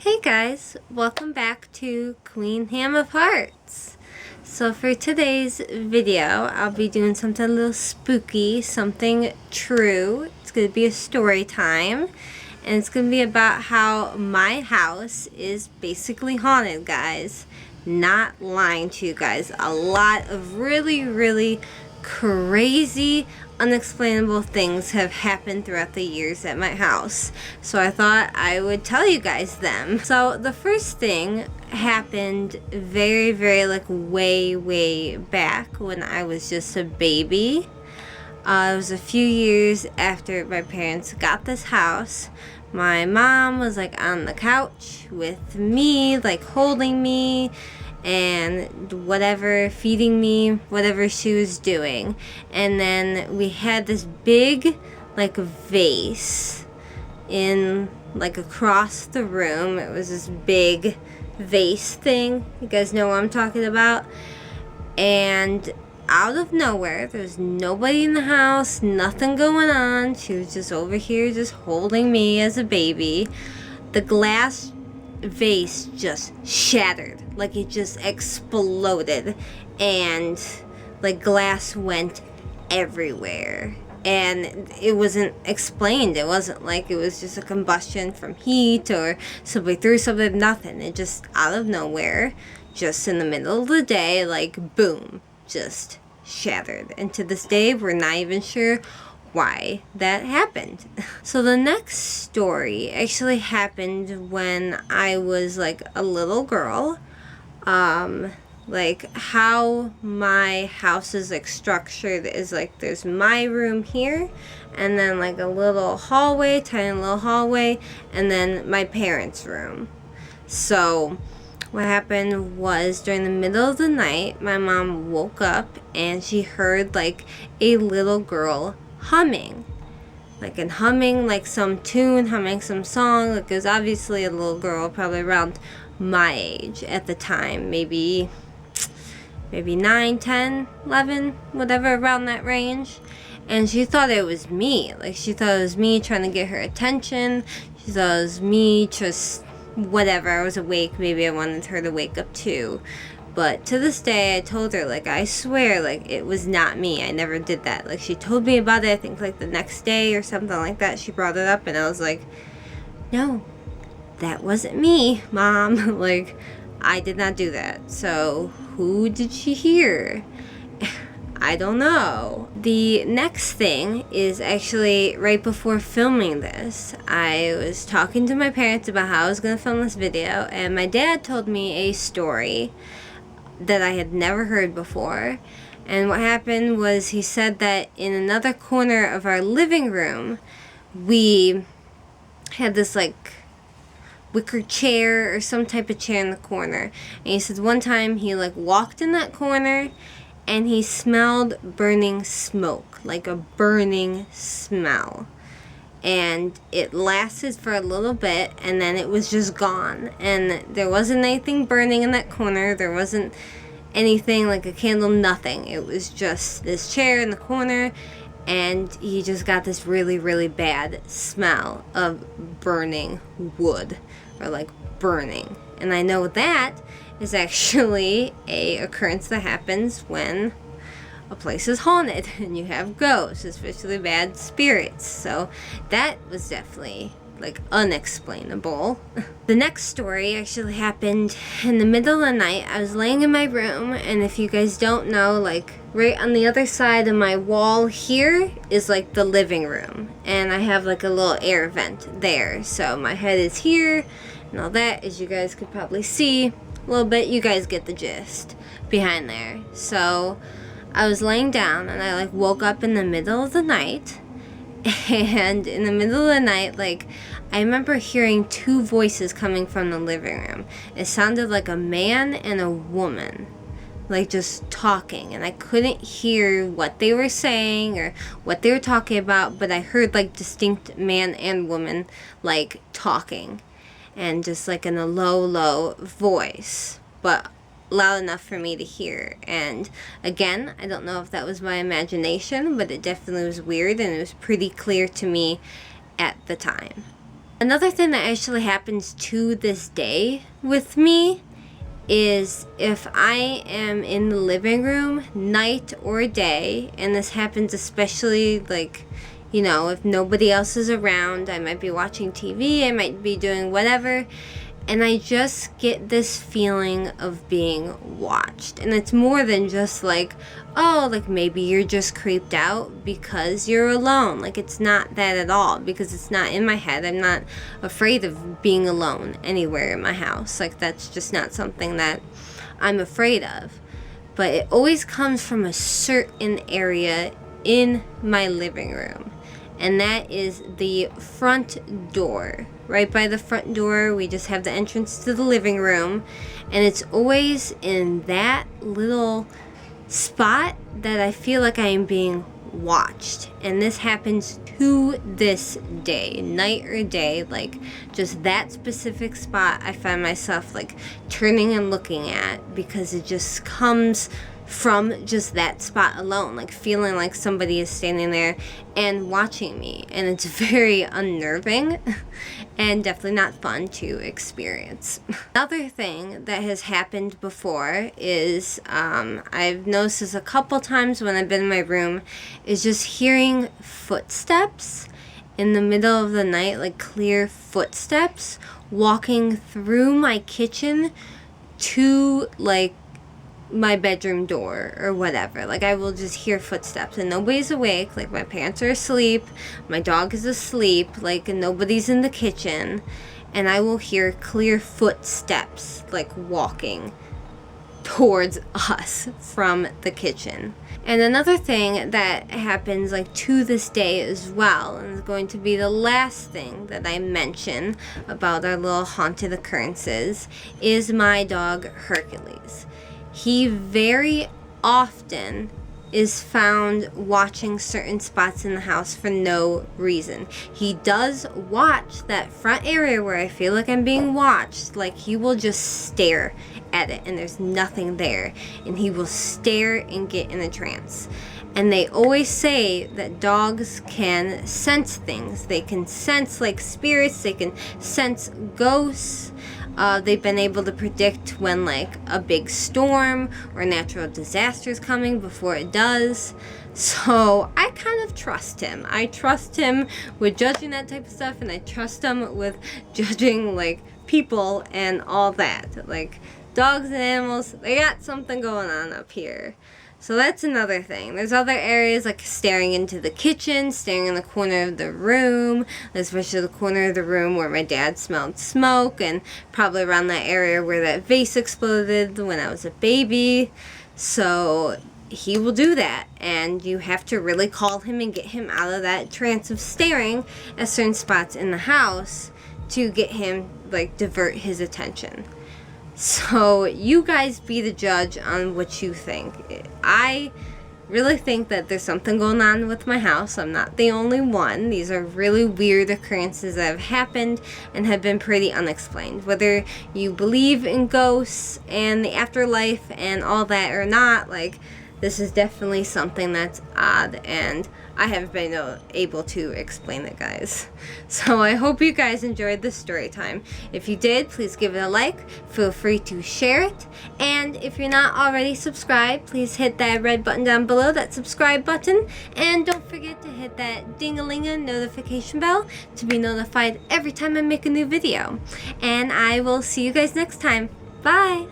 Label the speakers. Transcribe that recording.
Speaker 1: Hey guys, welcome back to QueenHamOfHearts. So for today's video, I'll be doing something a little spooky, something true. It's going to be a story time, and it's going to be about how my house is basically haunted, guys. Not lying to you guys. A lot of really crazy, unexplainable things have happened throughout the years at my house. So I thought I would tell you guys them. So the first thing happened very like way back when I was just a baby. It was a few years after my parents got this house. My mom was like on the couch with me, like holding me and whatever, feeding me, whatever she was doing. And then we had this big like vase in like across the room. It was this big vase thing. You guys know what I'm talking about? And out of nowhere, there was nobody in the house, nothing going on. She was just over here just holding me as a baby. The glass vase just shattered, like it just exploded, and like glass went everywhere, and it wasn't explained. It wasn't like it was just a combustion from heat or somebody threw something. Nothing. It just out of nowhere, just in the middle of the day, like boom, just shattered. And to this day, we're not even sure why that happened. So the next story actually happened when I was like a little girl. Like how my house is like structured is like there's my room here, and then like a little hallway, tiny little hallway, and then my parents' room. So what happened was during the middle of the night, my mom woke up and she heard like a little girl humming like some tune, humming some song. Like it was obviously a little girl, probably around my age at the time, maybe 9, 10, 11, whatever, around that range. And she thought it was me. Like she thought it was me trying to get her attention. She thought it was me just whatever. I was awake, maybe I wanted her to wake up too. But to this day, I told her, like, I swear, like, it was not me. I never did that. Like, she told me about it, I think, like, the next day or something like that. She brought it up, and I was like, no, that wasn't me, Mom. Like, I did not do that. So, who did she hear? I don't know. The next thing is actually right before filming this. I was talking to my parents about how I was going to film this video, and my dad told me a story that I had never heard before. And what happened was he said that in another corner of our living room, we had this like wicker chair or some type of chair in the corner. And he said one time he like walked in that corner and he smelled burning smoke, like a burning smell. And it lasted for a little bit, and then it was just gone. And there wasn't anything burning in that corner. There wasn't anything like a candle, nothing. It was just this chair in the corner, and he just got this really bad smell of burning wood, or like burning. And I know that is actually a occurrence that happens when a place is haunted and you have ghosts, especially bad spirits. So that was definitely like unexplainable. The next story actually happened in the middle of the night. I was laying in my room, and if you guys don't know, like right on the other side of my wall here is like the living room, and I have like a little air vent there. So my head is here and all that, as you guys could probably see a little bit. You guys get the gist behind there. So I was laying down and I like woke up in the middle of the night, and in the middle of the night, like I remember hearing two voices coming from the living room. It sounded like a man and a woman, like just talking, and I couldn't hear what they were saying or what they were talking about, but I heard like distinct man and woman like talking, and just like in a low voice, but loud enough for me to hear. And again, I don't know if that was my imagination, but it definitely was weird, and it was pretty clear to me at the time. Another thing that actually happens to this day with me is if I am in the living room, night or day, and this happens especially like, you know, if nobody else is around, I might be watching TV, I might be doing whatever, and I just get this feeling of being watched. And it's more than just like, oh, like maybe you're just creeped out because you're alone. Like, it's not that at all, because it's not in my head. I'm not afraid of being alone anywhere in my house. Like, that's just not something that I'm afraid of. But it always comes from a certain area in my living room, and that is the front door. Right by the front door, we just have the entrance to the living room, and it's always in that little spot that I feel like I am being watched. And this happens to this day, night or day, like just that specific spot I find myself like turning and looking at, because it just comes from just that spot alone, like feeling like somebody is standing there and watching me. And it's very unnerving and definitely not fun to experience. Another thing that has happened before is I've noticed this a couple times when I've been in my room, is just hearing footsteps in the middle of the night, like clear footsteps walking through my kitchen to like my bedroom door or whatever. Like, I will just hear footsteps and nobody's awake, like my parents are asleep, my dog is asleep, like, and nobody's in the kitchen, and I will hear clear footsteps like walking towards us from the kitchen. And another thing that happens like to this day as well, and is going to be the last thing that I mention about our little haunted occurrences, is my dog Hercules. He very often is found watching certain spots in the house for no reason. He does watch that front area where I feel like I'm being watched. Like, he will just stare at it and there's nothing there, and he will stare and get in a trance. And they always say that dogs can sense things. They can sense like spirits, they can sense ghosts. They've been able to predict when like a big storm or natural disaster is coming before it does. So I kind of trust him. I trust him with judging that type of stuff, and I trust him with judging like people and all that. Like, dogs and animals, they got something going on up here. So that's another thing. There's other areas like staring into the kitchen, staring in the corner of the room, especially the corner of the room where my dad smelled smoke, and probably around that area where that vase exploded when I was a baby. So he will do that, and you have to really call him and get him out of that trance of staring at certain spots in the house to get him, like, divert his attention. So you guys be the judge on what you think. I really think that there's something going on with my house. I'm not the only one. These are really weird occurrences that have happened and have been pretty unexplained. Whether you believe in ghosts and the afterlife and all that or not, like, this is definitely something that's odd, and I haven't been able to explain it, guys. So I hope you guys enjoyed this story time. If you did, please give it a like. Feel free to share it. And if you're not already subscribed, please hit that red button down below, that subscribe button. And don't forget to hit that ding-a-ling-a notification bell to be notified every time I make a new video. And I will see you guys next time. Bye!